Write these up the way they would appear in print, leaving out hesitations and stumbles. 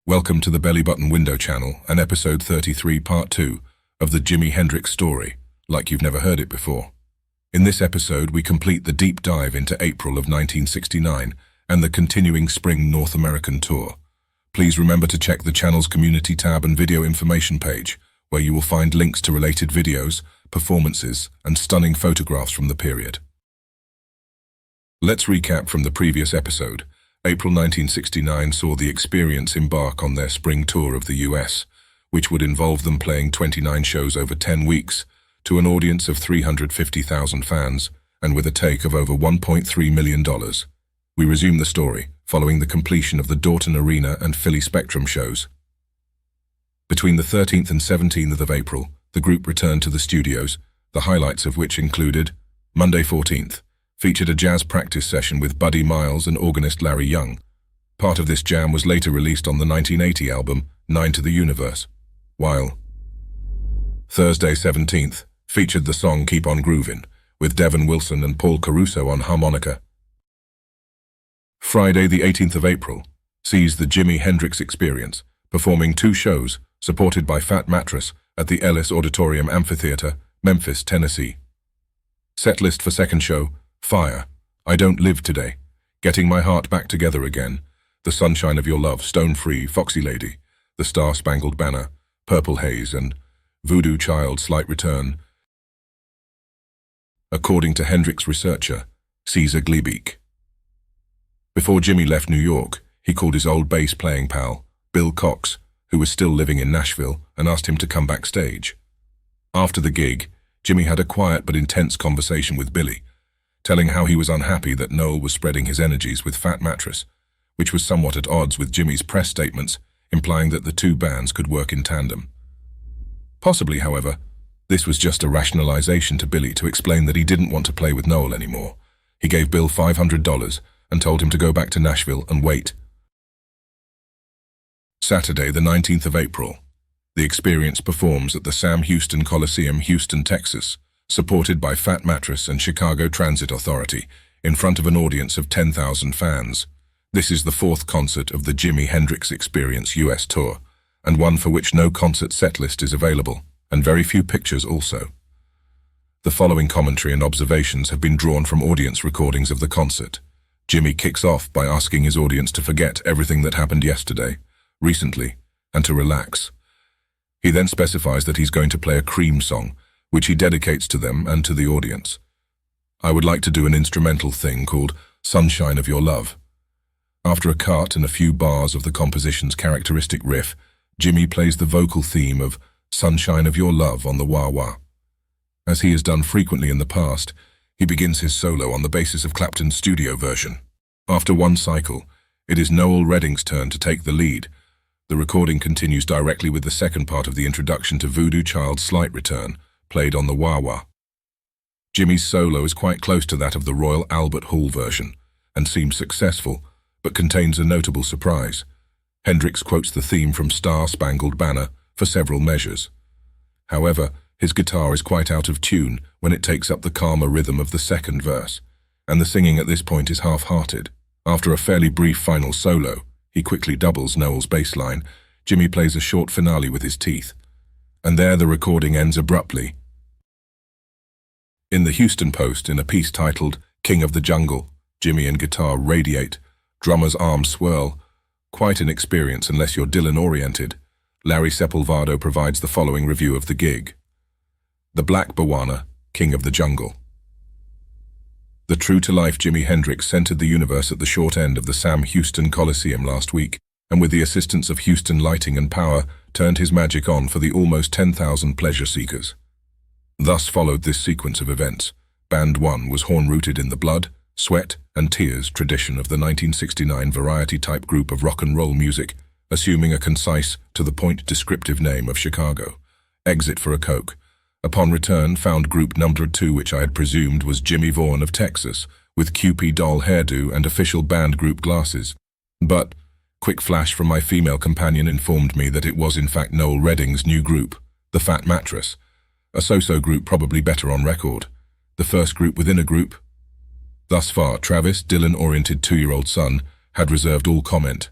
Welcome to the Belly Button Window channel and episode 33 part 2 of the Jimi Hendrix story, like you've never heard it before. In this episode we complete the deep dive into April of 1969 and the continuing spring North American tour. Please remember to check the channel's community tab and video information page, where you will find links to related videos, performances, and stunning photographs from the period. Let's recap from the previous episode. April 1969 saw the Experience embark on their spring tour of the US, which would involve them playing 29 shows over 10 weeks to an audience of 350,000 fans and with a take of over $1.3 million. We resume the story following the completion of the Dorton Arena and Philly Spectrum shows. Between the 13th and 17th of April, the group returned to the studios, the highlights of which included Monday 14th, featured a jazz practice session with Buddy Miles and organist Larry Young. Part of this jam was later released on the 1980 album, 9 to the Universe, while Thursday 17th featured the song Keep On Groovin', with Devin Wilson and Paul Caruso on harmonica. Friday the 18th of April sees the Jimi Hendrix Experience, performing 2 shows, supported by Fat Mattress, at the ELLIS Auditorium Amphitheater, Memphis, Tennessee. Setlist for second show: Fire, I Don't Live Today, Getting My Heart Back Together Again, The Sunshine of Your Love, Stone Free, Foxy Lady, The Star-Spangled Banner, Purple Haze, and Voodoo Child, Slight Return. According to Hendrix researcher Caesar Glebeek. Before Jimi left New York, he called his old bass-playing pal, Bill Cox, who was still living in Nashville, and asked him to come backstage. After the gig, Jimi had a quiet but intense conversation with Billy, telling how he was unhappy that Noel was spreading his energies with Fat Mattress, which was somewhat at odds with Jimi's press statements, implying that the 2 bands could work in tandem. Possibly, however, this was just a rationalization to Billy to explain that he didn't want to play with Noel anymore. He gave Bill $500 and told him to go back to Nashville and wait. Saturday, the 19th of April, the Experience performs at the Sam Houston Coliseum, Houston, Texas, supported by Fat Mattress and Chicago Transit Authority, in front of an audience of 10,000 fans. This is the 4th concert of the Jimi Hendrix Experience US tour, and one for which no concert setlist is available, and very few pictures also. The following commentary and observations have been drawn from audience recordings of the concert. Jimi kicks off by asking his audience to forget everything that happened yesterday, recently, and to relax. He then specifies that he's going to play a Cream song, which he dedicates to them and to the audience. I would like to do an instrumental thing called Sunshine of Your Love. After a cut and a few bars of the composition's characteristic riff, Jimi plays the vocal theme of Sunshine of Your Love on the wah-wah. As he has done frequently in the past, he begins his solo on the basis of Clapton's studio version. After one cycle, it is Noel Redding's turn to take the lead. The recording continues directly with the second part of the introduction to Voodoo Child's Slight Return, played on the wah-wah. Jimi's solo is quite close to that of the Royal Albert Hall version, and seems successful, but contains a notable surprise. Hendrix quotes the theme from Star-Spangled Banner for several measures. However, his guitar is quite out of tune when it takes up the calmer rhythm of the second verse, and the singing at this point is half-hearted. After a fairly brief final solo, he quickly doubles Noel's bass line. Jimi plays a short finale with his teeth, and there the recording ends abruptly. In the Houston Post, in a piece titled King of the Jungle, Jimi and guitar radiate, drummer's arms swirl. Quite an experience unless you're Dylan-oriented. Larry Sepulvado provides the following review of the gig. The Black Bawana, King of the Jungle. The true-to-life Jimi Hendrix centered the universe at the short end of the Sam Houston Coliseum last week, and with the assistance of Houston Lighting and Power, turned his magic on for the almost 10,000 pleasure seekers. Thus followed this sequence of events. Band 1 was horn-rooted in the blood, sweat, and tears tradition of the 1969 variety-type group of rock and roll music, assuming a concise, to-the-point descriptive name of Chicago. Exit for a Coke. Upon return, found group number 2, which I had presumed was Jimmy Vaughan of Texas, with Kewpie doll hairdo and official band group glasses. But quick flash from my female companion informed me that it was in fact Noel Redding's new group, the Fat Mattress, a so-so group probably better on record, the first group within a group. Thus far, Travis, Dylan-oriented 2-year-old son, had reserved all comment.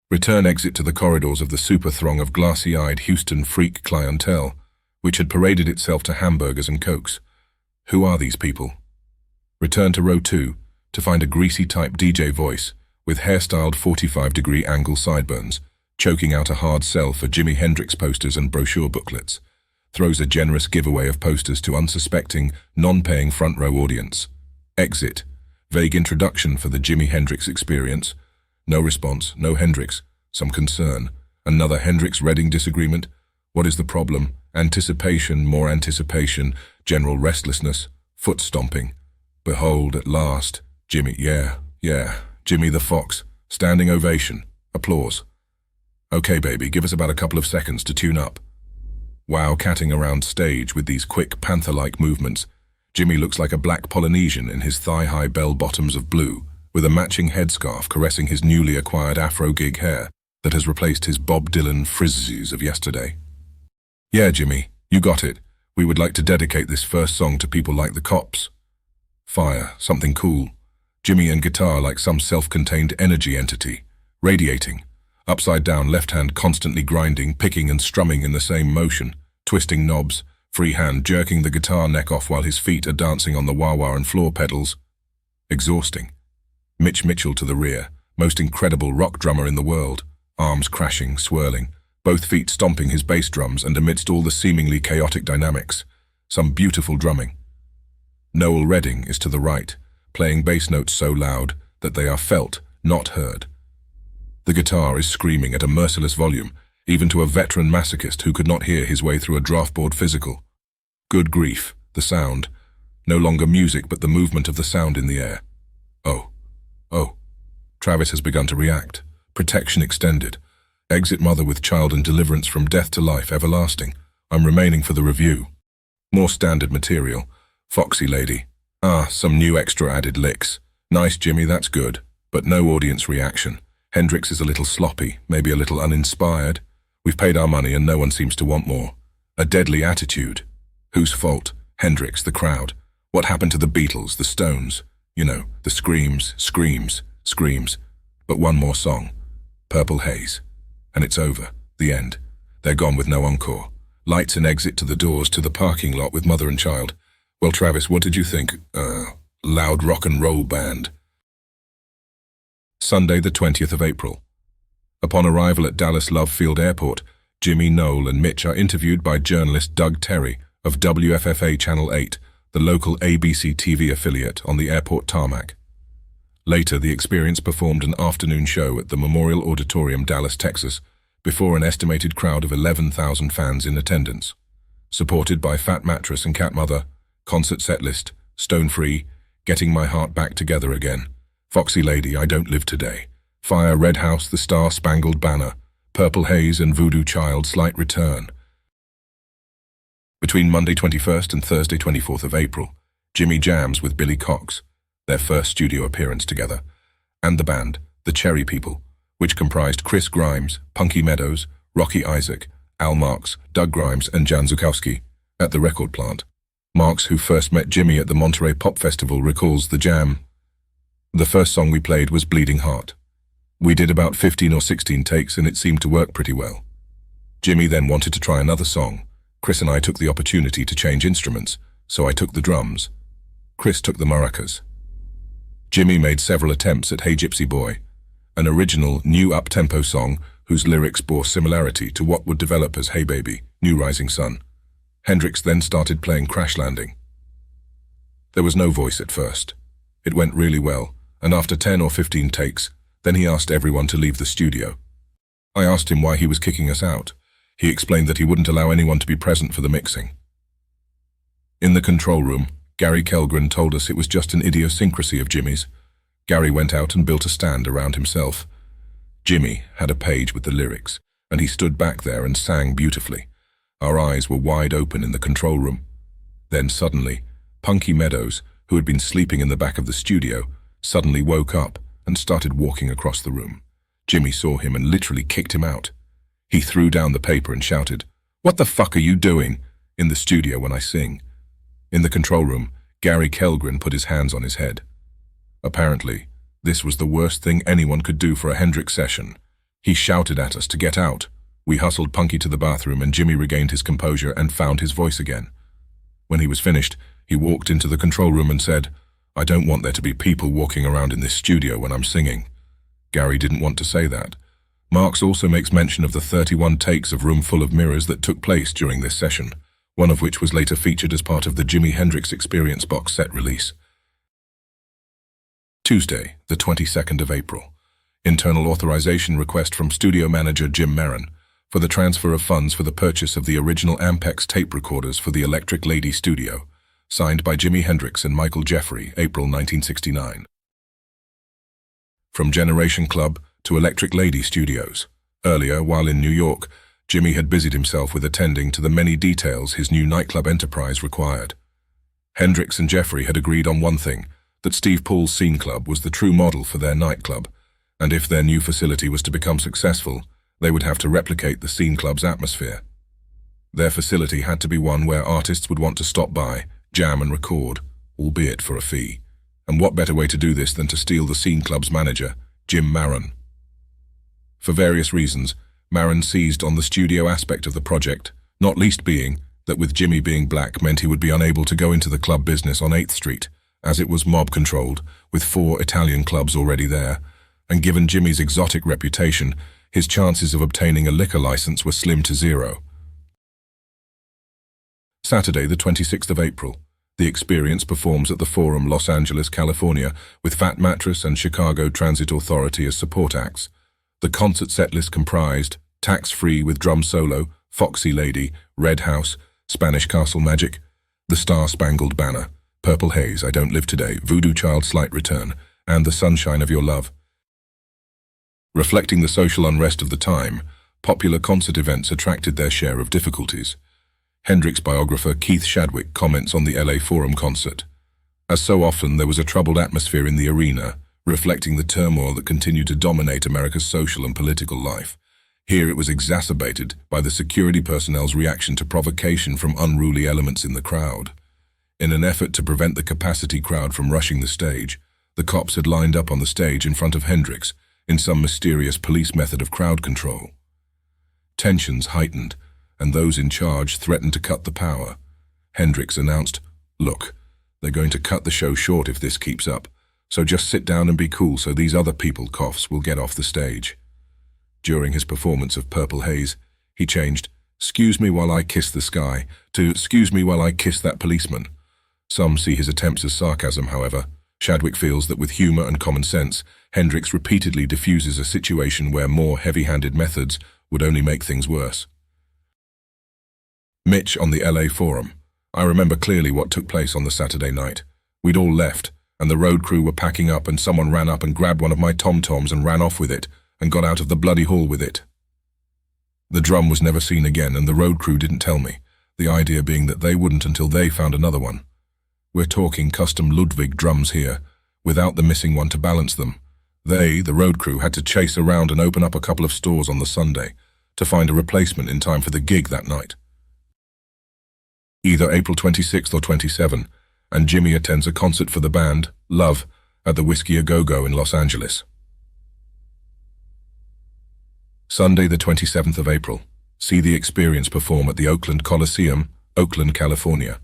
Return exit to the corridors of the super throng of glassy-eyed Houston freak clientele, which had paraded itself to hamburgers and cokes. Who are these people? Return to row 2 to find a greasy-type DJ voice with hairstyled 45-degree angle sideburns, choking out a hard sell for Jimi Hendrix posters and brochure booklets. Throws a generous giveaway of posters to unsuspecting, non-paying front-row audience. Exit. Vague introduction for the Jimi Hendrix experience. No response, no Hendrix. Some concern. Another Hendrix-Redding disagreement. What is the problem? Anticipation, more anticipation, general restlessness, foot stomping. Behold, at last, Jimmy, Jimmy the Fox. Standing ovation. Applause. Okay, baby, give us about a couple of seconds to tune up. Wow, catting around stage with these quick, panther-like movements. Jimmy looks like a black Polynesian in his thigh-high bell-bottoms of blue, with a matching headscarf caressing his newly acquired Afro-gig hair that has replaced his Bob Dylan frizzes of yesterday. Yeah, Jimmy, you got it. We would like to dedicate this first song to people like the cops. Fire, something cool. Jimmy and guitar like some self-contained energy entity, radiating. Upside down left hand constantly grinding, picking and strumming in the same motion, twisting knobs, free hand jerking the guitar neck off while his feet are dancing on the wah-wah and floor pedals. Exhausting. Mitch Mitchell to the rear, most incredible rock drummer in the world, arms crashing, swirling, both feet stomping his bass drums, and amidst all the seemingly chaotic dynamics, some beautiful drumming. Noel Redding is to the right, playing bass notes so loud that they are felt, not heard. The guitar is screaming at a merciless volume, even to a veteran masochist who could not hear his way through a draftboard physical. Good grief, the sound. No longer music, but the movement of the sound in the air. Oh. Travis has begun to react. Protection extended. Exit mother with child and deliverance from death to life everlasting. I'm remaining for the review. More standard material. Foxy lady. Some new extra added licks. Nice, Jimmy, that's good. But no audience reaction. Hendrix is a little sloppy, maybe a little uninspired. We've paid our money and no one seems to want more. A deadly attitude. Whose fault? Hendrix, the crowd. What happened to the Beatles, the Stones? You know, the screams. But one more song. Purple Haze. And it's over. The end. They're gone with no encore. Lights and exit to the doors to the parking lot with mother and child. Well, Travis, what did you think? Loud rock and roll band. Sunday, the 20th of April. Upon arrival at Dallas Love Field Airport, Jimmy, Noel, and Mitch are interviewed by journalist Doug Terry of WFFA Channel 8, the local ABC TV affiliate, on the airport tarmac. Later, the Experience performed an afternoon show at the Memorial Auditorium, Dallas, Texas, before an estimated crowd of 11,000 fans in attendance. Supported by Fat Mattress and Cat Mother, Concert Setlist, Stone Free, Getting My Heart Back Together Again, Foxy Lady, I Don't Live Today, Fire, Red House, The Star Spangled Banner, Purple Haze, and Voodoo Child, Slight Return. Between Monday 21st and Thursday 24th of April, Jimmy jams with Billy Cox, their first studio appearance together, and the band, the Cherry People, which comprised Chris Grimes, Punky Meadows, Rocky Isaac, Al Marks, Doug Grimes, and Jan Zukowski, at the record plant. Marks, who first met Jimmy at the Monterey Pop Festival, recalls the jam. The first song we played was Bleeding Heart. We did about 15 or 16 takes and it seemed to work pretty well. Jimmy then wanted to try another song. Chris and I took the opportunity to change instruments, so I took the drums. Chris took the maracas. Jimmy made several attempts at Hey Gypsy Boy, an original, new up-tempo song whose lyrics bore similarity to what would develop as Hey Baby, New Rising Sun. Hendrix then started playing Crash Landing. There was no voice at first. It went really well, and after 10 or 15 takes, then he asked everyone to leave the studio. I asked him why he was kicking us out. He explained that he wouldn't allow anyone to be present for the mixing. In the control room, Gary Kellgren told us it was just an idiosyncrasy of Jimmy's. Gary went out and built a stand around himself. Jimmy had a page with the lyrics, and he stood back there and sang beautifully. Our eyes were wide open in the control room. Then suddenly, Punky Meadows, who had been sleeping in the back of the studio, suddenly woke up and started walking across the room. Jimmy saw him and literally kicked him out. He threw down the paper and shouted, "What the fuck are you doing?" in the studio when I sing. In the control room, Gary Kellgren put his hands on his head. Apparently, this was the worst thing anyone could do for a Hendrix session. He shouted at us to get out. We hustled Punky to the bathroom and Jimmy regained his composure and found his voice again. When he was finished, he walked into the control room and said, "I don't want there to be people walking around in this studio when I'm singing." Gary didn't want to say that. Marks also makes mention of the 31 takes of Room Full of Mirrors that took place during this session, one of which was later featured as part of the Jimi Hendrix Experience box set release. Tuesday, the 22nd of April. Internal authorization request from studio manager Jim Merrin for the transfer of funds for the purchase of the original Ampex tape recorders for the Electric Lady studio, signed by Jimi Hendrix and Michael Jeffrey, April 1969. From Generation Club to Electric Lady Studios. Earlier, while in New York, Jimmy had busied himself with attending to the many details his new nightclub enterprise required. Hendrix and Jeffrey had agreed on one thing, that Steve Paul's Scene Club was the true model for their nightclub, and if their new facility was to become successful, they would have to replicate the Scene Club's atmosphere. Their facility had to be one where artists would want to stop by, jam and record, albeit for a fee. And what better way to do this than to steal the Scene Club's manager, Jim Merrin? For various reasons, Merrin seized on the studio aspect of the project, not least being that with Jimmy being black meant he would be unable to go into the club business on 8th Street, as it was mob-controlled, with 4 Italian clubs already there, and given Jimmy's exotic reputation, his chances of obtaining a liquor license were slim to zero. Saturday, the 26th of April. The Experience performs at the Forum, Los Angeles, California, with Fat Mattress and Chicago Transit Authority as support acts. The concert setlist comprised Tax-Free with drum solo, Foxy Lady, Red House, Spanish Castle Magic, The Star-Spangled Banner, Purple Haze, I Don't Live Today, Voodoo Child Slight Return, and The Sunshine of Your Love. Reflecting the social unrest of the time, popular concert events attracted their share of difficulties. Hendrix biographer Keith Shadwick comments on the LA Forum concert. As so often, there was a troubled atmosphere in the arena, reflecting the turmoil that continued to dominate America's social and political life. Here it was exacerbated by the security personnel's reaction to provocation from unruly elements in the crowd. In an effort to prevent the capacity crowd from rushing the stage, the cops had lined up on the stage in front of Hendrix in some mysterious police method of crowd control. Tensions heightened, and those in charge threatened to cut the power. Hendrix announced, "Look, they're going to cut the show short if this keeps up, so just sit down and be cool so these other people coughs will get off the stage." During his performance of Purple Haze, he changed, "Excuse me while I kiss the sky," to "Excuse me while I kiss that policeman." Some see his attempts as sarcasm, however. Shadwick feels that with humor and common sense, Hendrix repeatedly diffuses a situation where more heavy-handed methods would only make things worse. Mitch on the LA Forum. I remember clearly what took place on the Saturday night. We'd all left, and the road crew were packing up, and someone ran up and grabbed one of my tom-toms and ran off with it, and got out of the bloody hall with it. The drum was never seen again, and the road crew didn't tell me, the idea being that they wouldn't until they found another one. We're talking custom Ludwig drums here, without the missing one to balance them. They, the road crew, had to chase around and open up a couple of stores on the Sunday to find a replacement in time for the gig that night. Either April 26th or 27th, and Jimmy attends a concert for the band, Love, at the Whiskey A Go-Go in Los Angeles. Sunday, the 27th of April. See the Experience perform at the Oakland Coliseum, Oakland, California.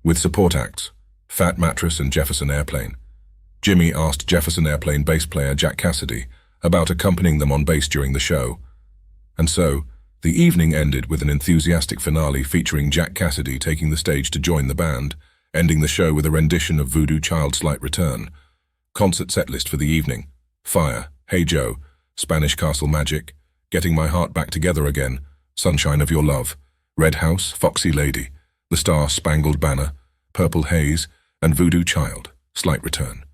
With support acts, Fat Mattress and Jefferson Airplane. Jimmy asked Jefferson Airplane bass player Jack Cassidy about accompanying them on bass during the show. And so, the evening ended with an enthusiastic finale featuring Jack Cassidy taking the stage to join the band, ending the show with a rendition of Voodoo Child Slight Return. Concert setlist for the evening: Fire, Hey Joe, Spanish Castle Magic, Getting My Heart Back Together Again, Sunshine of Your Love, Red House, Foxy Lady, The Star-Spangled Banner, Purple Haze, and Voodoo Child Slight Return.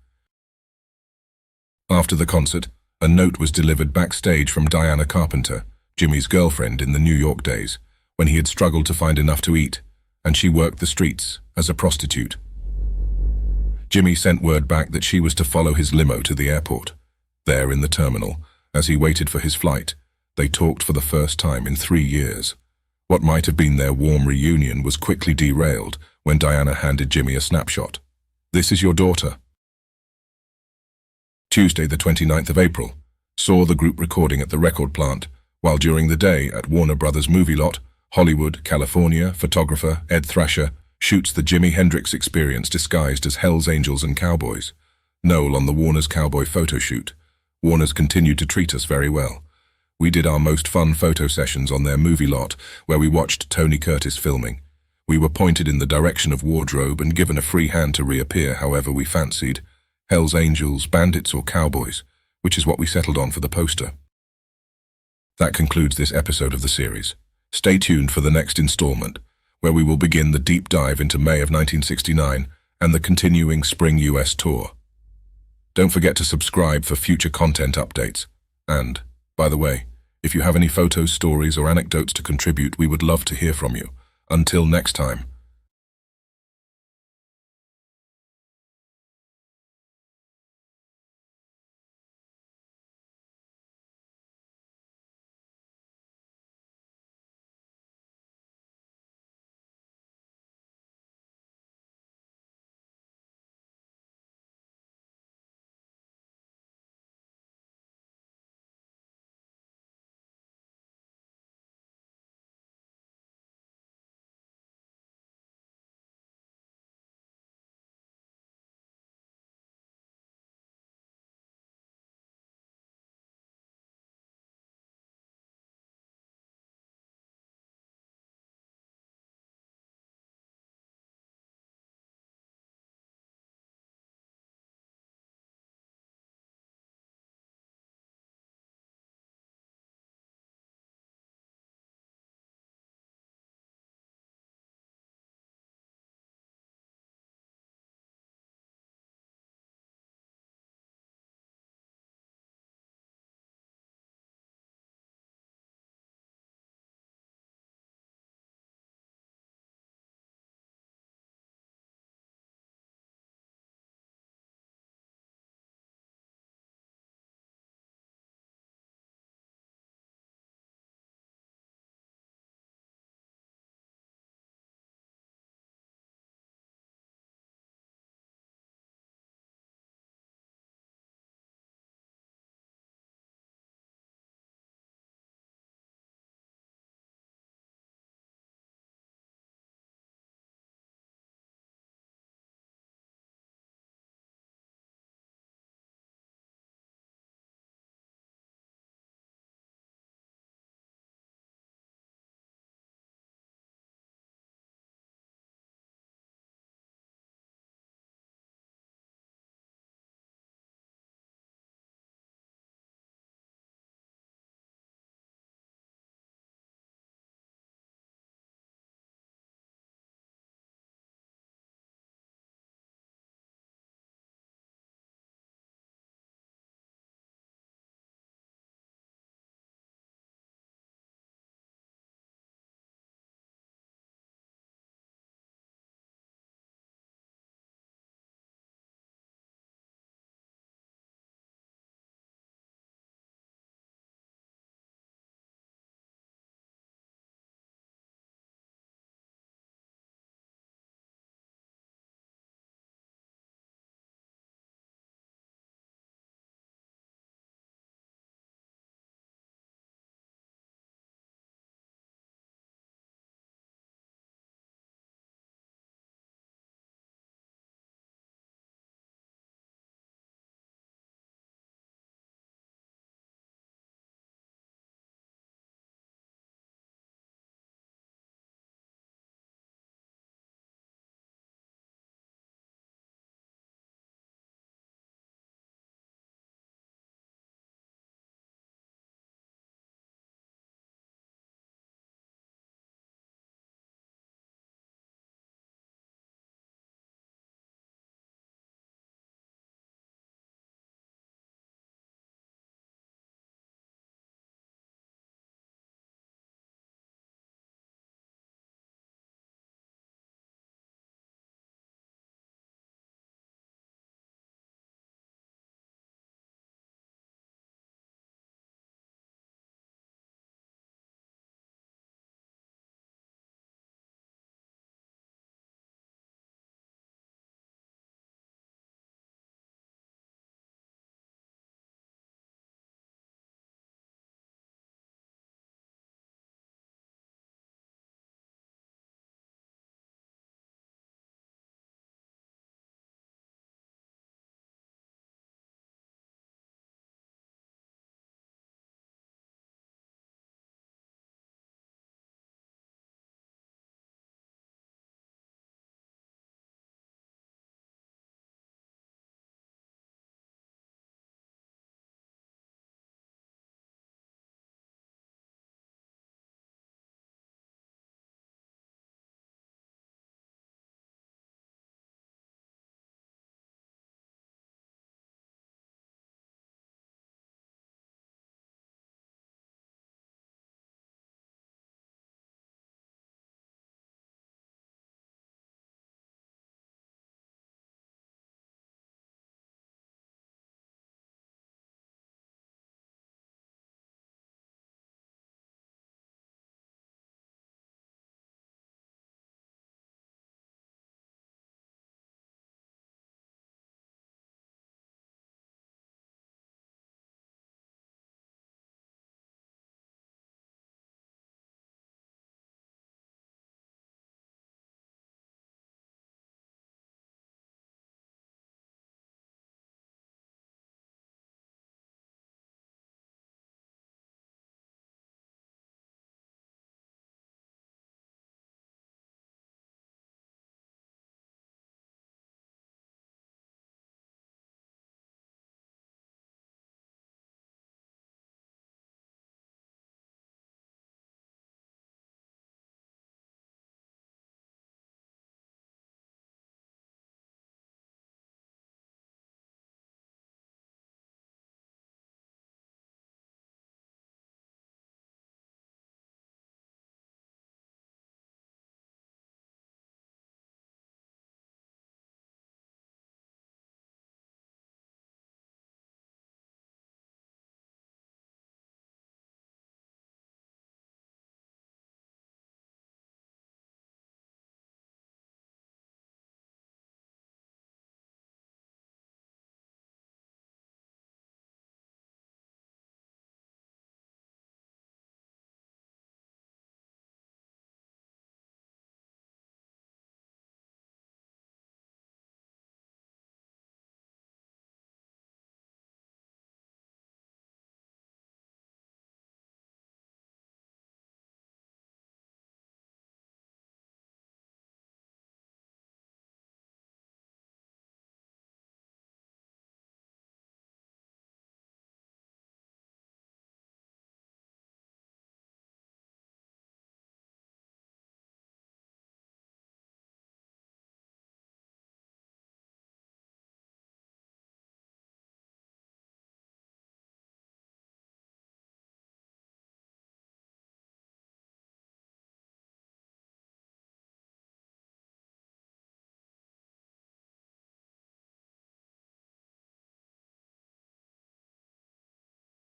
After the concert, a note was delivered backstage from Diana Carpenter, Jimmy's girlfriend in the New York days, when he had struggled to find enough to eat, and she worked the streets as a prostitute. Jimmy sent word back that she was to follow his limo to the airport. There in the terminal, as he waited for his flight, they talked for the first time in 3 years. What might have been their warm reunion was quickly derailed when Diana handed Jimmy a snapshot. "This is your daughter." Tuesday, the 29th of April. saw the group recording at the record plant, while during the day at Warner Brothers Movie Lot, Hollywood, California, photographer Ed Thrasher shoots the Jimi Hendrix Experience disguised as Hell's Angels and Cowboys. Noel on the Warner's Cowboy photo shoot. Warner's continued to treat us very well. We did our most fun photo sessions on their movie lot, where we watched Tony Curtis filming. We were pointed in the direction of wardrobe and given a free hand to reappear however we fancied. Hell's Angels, Bandits or Cowboys, which is what we settled on for the poster. That concludes this episode of the series. Stay tuned for the next installment, where we will begin the deep dive into May of 1969 and the continuing Spring US tour. Don't forget to subscribe for future content updates. And, by the way, if you have any photos, stories, or anecdotes to contribute, we would love to hear from you. Until next time.